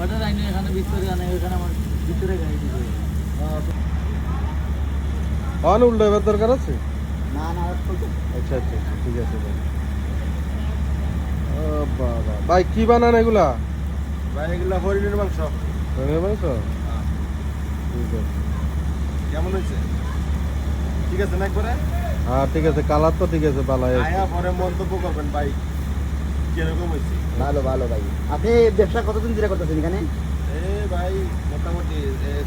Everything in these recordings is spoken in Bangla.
ওটার আইনে এখানে ভিতরে আনে এখানে আমার ভিতরে গাড়ি দিবে অন উল্টো এবার দরকার আছে না না আচ্ছা আচ্ছা ঠিক আছে ভাই ও বাবা ভাই কি বানান এগুলা ভাই এগুলা হরিণের মাংস হরিণের মাংস ঠিক আছে কেমন হয়েছে ঠিক আছে না একবারে হ্যাঁ ঠিক আছে কালার তো ঠিক আছে বালাই আয়া পরে মন্তব্য করবেন ভাই কিরকম হয়েছে ভালো ভালো ভাই আপনি ব্যবসা কতদিন ধরে করতেছেন এখানে এ ভাই মোটামুটি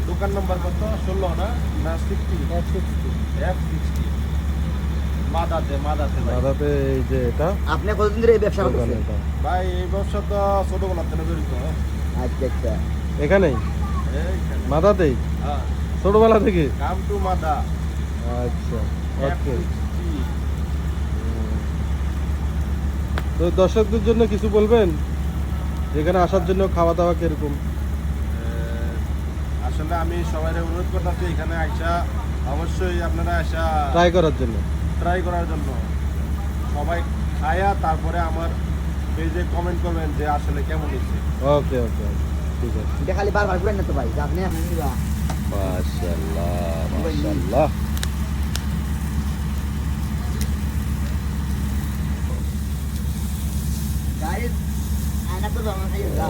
দোকান নাম্বার কত 16 না 60 F60 মাদাতে ভাই দাদাতে এই যে এটা আপনি কতদিন ধরে এই ব্যবসা দোকান করতেছেন ভাই এই ব্যবসা তো ছোটবেলা থেকে জড়িত আচ্ছা আচ্ছা এখানেই এইখানে। মাদাতেই হ্যাঁ ছোটবেলা থেকে কাম টু মাদা আচ্ছা ওকে F60 তো দর্শকদের জন্য কিছু বলবেন এখানে আসার জন্য খাওয়া দাওয়া কিরকম আসলে আমি সবাই অনুরোধ করতেছি এখানে আইসা অবশ্যই আপনারা আসা ট্রাই করার জন্য ট্রাই করার জন্য সবাই খায়া তারপরে আমার পেজে কমেন্ট করবেন যে আসলে কেমন হয়েছে ওকে ওকে ঠিক আছে এটা খালি বারবার ঘুরেন না তো ভাই আপনি আপনি নিবা মাশাআল্লাহ মাশাআল্লাহ গাইস আনা তো জানা খাই না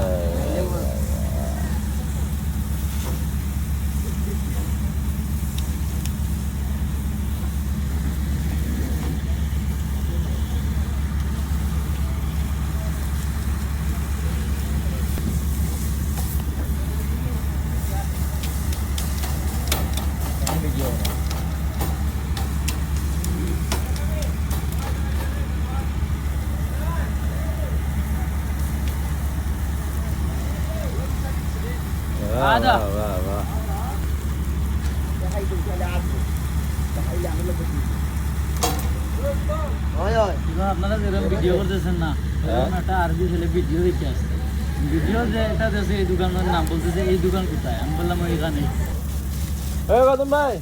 বাহ বাহ বাহ আপনারা যেরকম ভিডিও করতেছেন না এরকম একটা আরবি ছেলে ভিডিও দেখে আসছে ভিডিও যে এটা দেশে এই দোকানের নাম বলতেছে এই দোকান কোথায় আমি বললাম ওইখানে এই বাদন ভাই